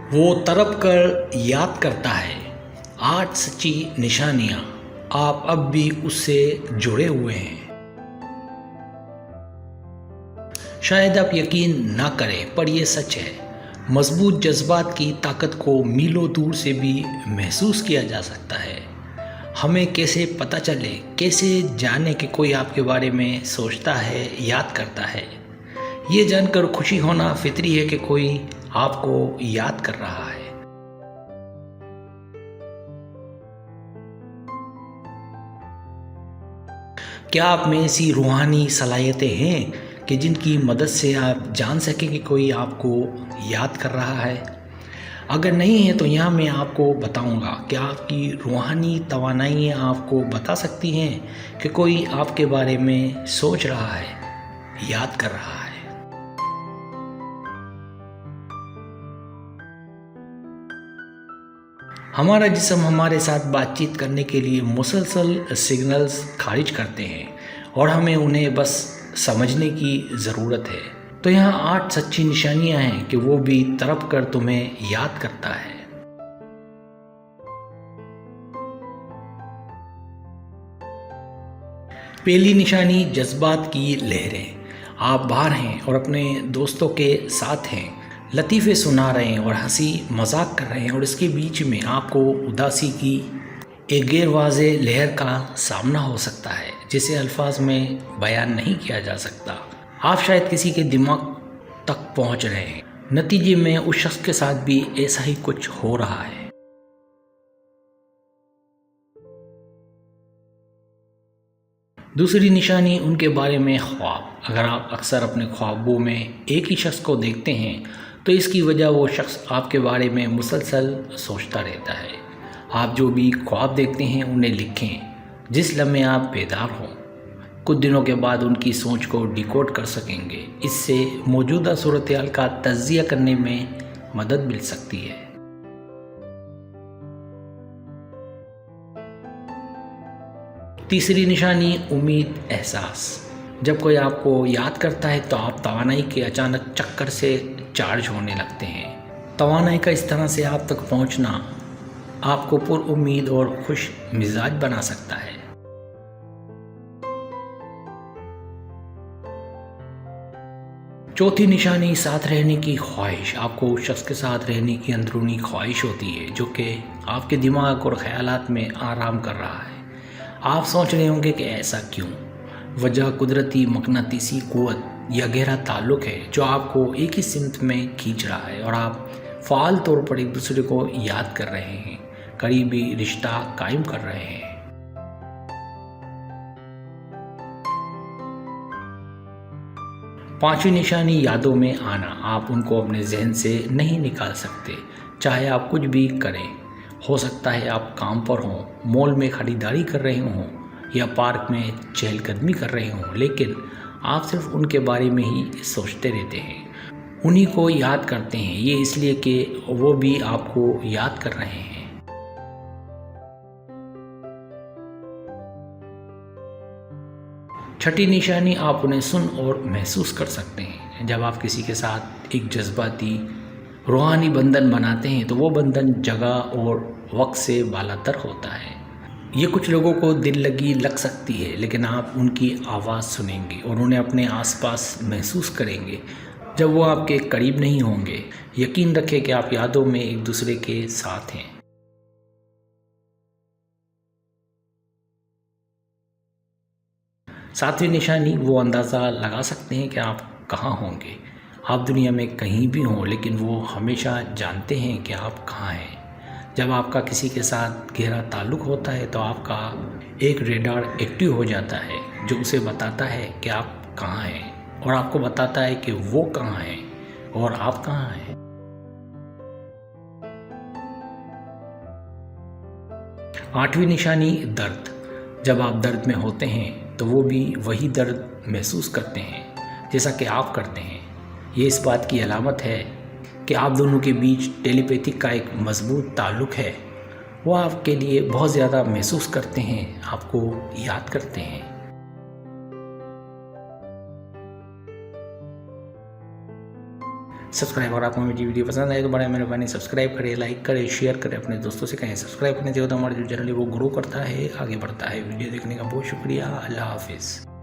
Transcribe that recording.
वो तड़प कर याद करता है 8 सच्ची निशानियाँ, आप अब भी उससे जुड़े हुए हैं। शायद आप यकीन ना करें पर यह सच है। मजबूत जज्बात की ताकत को मीलों दूर से भी महसूस किया जा सकता है। हमें कैसे पता चले, कैसे जाने कि कोई आपके बारे में सोचता है, याद करता है। ये जानकर खुशी होना फितरी है कि कोई आपको याद कर रहा है। क्या आप में ऐसी रूहानी सलाहियतें हैं कि जिनकी मदद से आप जान सकें कि कोई आपको याद कर रहा है? अगर नहीं है तो यहाँ मैं आपको बताऊंगा कि आपकी रूहानी तवानाइयाँ आपको बता सकती हैं कि कोई आपके बारे में सोच रहा है, याद कर रहा है। हमारा जिस्म हमारे साथ बातचीत करने के लिए मुसलसल सिग्नल्स खारिज करते हैं और हमें उन्हें बस समझने की ज़रूरत है। तो यहाँ 8 सच्ची निशानियाँ हैं कि वो भी तड़प कर तुम्हें याद करता है। पहली निशानी जज्बात की लहरें। आप बाहर हैं और अपने दोस्तों के साथ हैं, लतीफ़े सुना रहे हैं और हंसी मजाक कर रहे हैं और इसके बीच में आपको उदासी की एक गैर वाज़े लहर का सामना हो सकता है जिसे अल्फाज में बयान नहीं किया जा सकता। आप शायद किसी के दिमाग तक पहुंच रहे हैं, नतीजे में उस शख्स के साथ भी ऐसा ही कुछ हो रहा है। दूसरी निशानी उनके बारे में ख्वाब। अगर आप अक्सर अपने ख्वाबों में एक ही शख्स को देखते हैं तो इसकी वजह वो शख्स आपके बारे में मुसलसल सोचता रहता है। आप जो भी ख्वाब देखते हैं उन्हें लिखें। जिस लम्हे आप बेदार हों, कुछ दिनों के बाद उनकी सोच को डिकोड कर सकेंगे। इससे मौजूदा सूरत-ए-हाल का तज्ज़िया करने में मदद मिल सकती है। तीसरी निशानी उम्मीद एहसास। जब कोई आपको याद करता है तो आप तवानाई के अचानक चक्कर से चार्ज होने लगते हैं। तवानाई का इस तरह से आप तक पहुंचना आपको पुरउम्मीद और खुश मिजाज बना सकता है। चौथी निशानी साथ रहने की ख्वाहिश। आपको उस शख्स के साथ रहने की अंदरूनी ख्वाहिश होती है जो कि आपके दिमाग और ख्यालात में आराम कर रहा है। आप सोच रहे होंगे कि ऐसा क्यों? वजह कुदरती मकनातीसी क़ुव्वत या गहरा ताल्लुक़ है जो आपको एक ही सिमत में खींच रहा है और आप फ़ाल तौर पर एक दूसरे को याद कर रहे हैं, करीबी रिश्ता कायम कर रहे हैं। पांचवी निशानी यादों में आना। आप उनको अपने जहन से नहीं निकाल सकते, चाहे आप कुछ भी करें। हो सकता है आप काम पर हों, मॉल में खरीदारी कर रहे हों या पार्क में चहलकदमी कर रहे हों, लेकिन आप सिर्फ उनके बारे में ही सोचते रहते हैं, उन्हीं को याद करते हैं। ये इसलिए कि वो भी आपको याद कर रहे हैं। छठी निशानी, आप उन्हें सुन और महसूस कर सकते हैं। जब आप किसी के साथ एक जज्बाती रूहानी बंधन बनाते हैं तो वो बंधन जगह और वक्त से बालातर होता है। ये कुछ लोगों को दिल लगी लग सकती है, लेकिन आप उनकी आवाज़ सुनेंगे और उन्हें अपने आसपास महसूस करेंगे जब वो आपके करीब नहीं होंगे। यकीन रखें कि आप यादों में एक दूसरे के साथ हैं। सातवीं निशानी, वो अंदाज़ा लगा सकते हैं कि आप कहाँ होंगे। आप दुनिया में कहीं भी हों, लेकिन वो हमेशा जानते हैं कि आप कहाँ हैं। जब आपका किसी के साथ गहरा ताल्लुक़ होता है तो आपका एक रेडार एक्टिव हो जाता है जो उसे बताता है कि आप कहाँ हैं और आपको बताता है कि वो कहाँ हैं और आप कहाँ हैं। आठवीं निशानी, दर्द। जब आप दर्द में होते हैं तो वो भी वही दर्द महसूस करते हैं जैसा कि आप करते हैं। ये इस बात की अलामत है कि आप दोनों के बीच टेलीपैथी का एक मजबूत ताल्लुक़ है। वो आपके लिए बहुत ज़्यादा महसूस करते हैं, आपको याद करते हैं। सब्सक्राइब। अगर आपको मेरी वीडियो पसंद आए तो बड़ा मेहरबानी सब्सक्राइब करें, लाइक करें, शेयर करें, अपने दोस्तों से कहें सब्सक्राइब करने से होता हमारा जो चैनल है वो ग्रो करता है, आगे बढ़ता है। वीडियो देखने का बहुत शुक्रिया। अल्लाह हाफिज़।